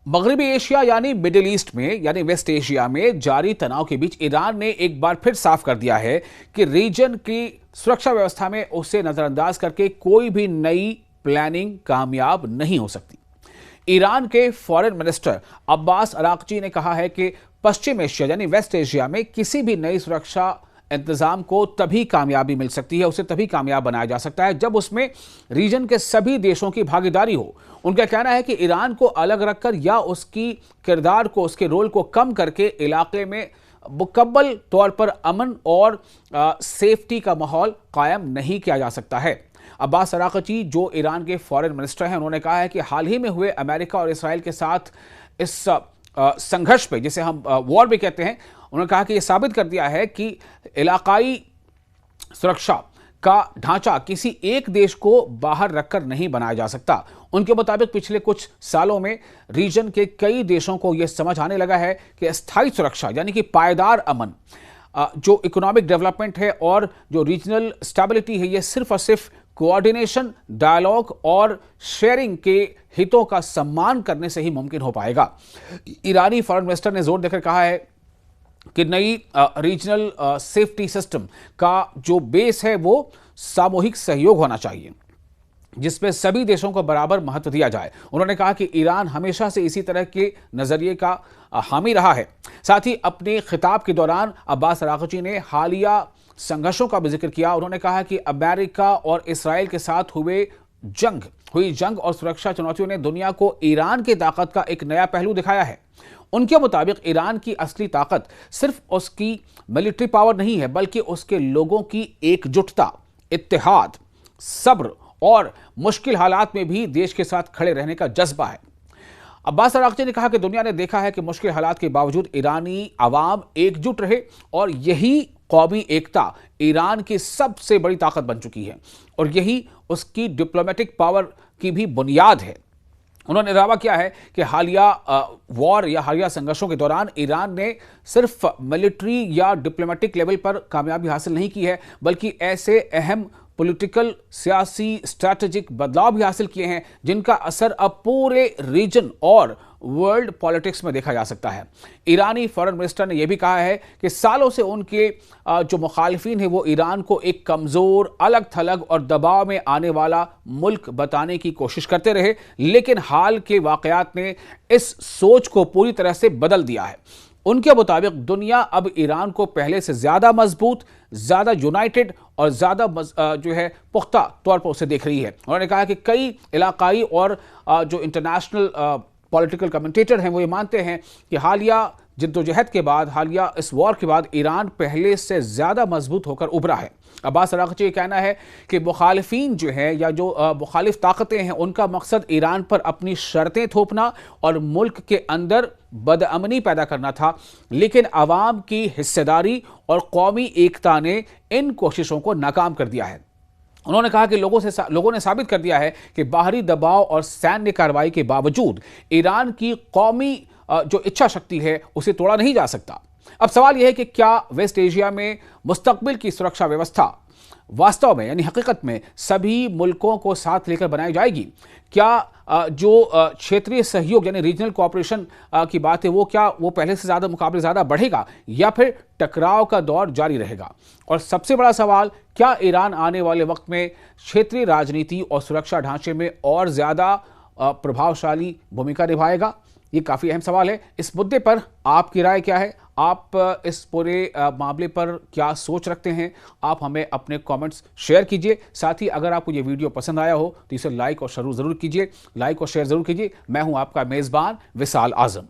मगरबी एशिया यानी middle east में यानी वेस्ट एशिया में जारी तनाव के बीच ईरान ने एक बार फिर साफ कर दिया है कि रीजन की सुरक्षा व्यवस्था में उसे नजरअंदाज करके कोई भी नई प्लानिंग कामयाब नहीं हो सकती। ईरान के फॉरेन मिनिस्टर अब्बास अराक्ची ने कहा है कि पश्चिम एशिया यानी वेस्ट एशिया में किसी भी नई सुरक्षा इंतजाम को तभी कामयाबी मिल सकती है, उसे तभी कामयाब बनाया जा सकता है जब उसमें रीजन के सभी देशों की भागीदारी हो। उनका कहना है कि ईरान को अलग रखकर या उसकी किरदार को, उसके रोल को कम करके इलाके में मुकम्मल तौर पर अमन और सेफ्टी का माहौल कायम नहीं किया जा सकता है। अब्बास अराक्ची जो ईरान के फॉरेन मिनिस्टर हैं, उन्होंने कहा है कि हाल ही में हुए अमेरिका और इसराइल के साथ इस संघर्ष पे, जिसे हम वॉर भी कहते हैं, उन्होंने कहा कि यह साबित कर दिया है कि इलाकाई सुरक्षा का ढांचा किसी एक देश को बाहर रखकर नहीं बनाया जा सकता। उनके मुताबिक पिछले कुछ सालों में रीजन के कई देशों को यह समझ आने लगा है कि स्थायी सुरक्षा यानी कि पायदार अमन, जो इकोनॉमिक डेवलपमेंट है और जो रीजनल स्टेबिलिटी है, यह सिर्फ और सिर्फ कोऑर्डिनेशन, डायलॉग और शेयरिंग के हितों का सम्मान करने से ही मुमकिन हो पाएगा। ईरानी फॉरेन मिनिस्टर ने जोर देकर कहा है कि नई रीजनल सेफ्टी सिस्टम का जो बेस है वो सामूहिक सहयोग होना चाहिए, जिसमें सभी देशों को बराबर महत्व दिया जाए। उन्होंने कहा कि ईरान हमेशा से इसी तरह के नजरिए का हामी रहा है। साथ ही अपने खिताब के दौरान अब्बास अराक्ची ने हालिया संघर्षों का भी जिक्र किया। उन्होंने कहा कि अमेरिका और इसराइल के साथ हुई जंग और सुरक्षा चुनौतियों ने दुनिया को ईरान की ताकत का एक नया पहलू दिखाया है। उनके मुताबिक ईरान की असली ताकत सिर्फ उसकी मिलिट्री पावर नहीं है, बल्कि उसके लोगों की एकजुटता, इत्तेहाद, सब्र और मुश्किल हालात में भी देश के साथ खड़े रहने का जज्बा है। अब्बास अराक्ची ने कहा कि दुनिया ने देखा है कि मुश्किल हालात के बावजूद ईरानी आवाम एकजुट रहे और यही कौमी एकता ईरान की सबसे बड़ी ताकत बन चुकी है और यही उसकी डिप्लोमेटिक पावर की भी बुनियाद है। उन्होंने दावा किया है कि हालिया वॉर या हालिया संघर्षों के दौरान ईरान ने सिर्फ मिलिट्री या डिप्लोमेटिक लेवल पर कामयाबी हासिल नहीं की है, बल्कि ऐसे अहम पॉलिटिकल, सियासी, स्ट्रैटेजिक बदलाव भी हासिल किए हैं जिनका असर अब पूरे रीजन और वर्ल्ड पॉलिटिक्स में देखा जा सकता है। ईरानी फॉरेन मिनिस्टर ने यह भी कहा है कि सालों से उनके जो मुखालिफिन हैं वो ईरान को एक कमजोर, अलग थलग और दबाव में आने वाला मुल्क बताने की कोशिश करते रहे, लेकिन हाल के वाकयात ने इस सोच को पूरी तरह से बदल दिया है। उनके मुताबिक दुनिया अब ईरान को पहले से ज्यादा मजबूत, ज्यादा यूनाइटेड और ज्यादा जो है पुख्ता तौर पर उसे देख रही है। उन्होंने कहा कि कई इलाकाई और जो इंटरनेशनल पॉलिटिकल कमेंटेटर हैं वो ये मानते हैं कि हालिया जिद्दोजहद के बाद, हालिया इस वॉर के बाद ईरान पहले से ज्यादा मजबूत होकर उभरा है। अब्बास अराक्ची का कहना है कि मुखालिफिन जो है या जो मुखालिफ ताकतें हैं, उनका मकसद ईरान पर अपनी शर्तें थोपना और मुल्क के अंदर बदअमनी पैदा करना था, लेकिन आवाम की हिस्सेदारी और कौमी एकता ने इन कोशिशों को नाकाम कर दिया है। उन्होंने कहा कि लोगों ने साबित कर दिया है कि बाहरी दबाव और सैन्य कार्रवाई के बावजूद ईरान की कौमी जो इच्छा शक्ति है उसे तोड़ा नहीं जा सकता। अब सवाल यह है कि क्या वेस्ट एशिया में मुस्तकबिल की सुरक्षा व्यवस्था वास्तव में यानी हकीकत में सभी मुल्कों को साथ लेकर बनाई जाएगी? क्या जो क्षेत्रीय सहयोग यानी रीजनल कोऑपरेशन की बात है वो पहले से ज़्यादा मुकाबले ज़्यादा बढ़ेगा या फिर टकराव का दौर जारी रहेगा? और सबसे बड़ा सवाल, क्या ईरान आने वाले वक्त में क्षेत्रीय राजनीति और सुरक्षा ढांचे में और ज़्यादा प्रभावशाली भूमिका निभाएगा? ये काफ़ी अहम सवाल है। इस मुद्दे पर आपकी राय क्या है? आप इस पूरे मामले पर क्या सोच रखते हैं? आप हमें अपने कमेंट्स शेयर कीजिए। साथ ही अगर आपको ये वीडियो पसंद आया हो तो इसे लाइक और शेयर ज़रूर कीजिए। लाइक और शेयर ज़रूर कीजिए। मैं हूं आपका मेज़बान विशाल आज़म।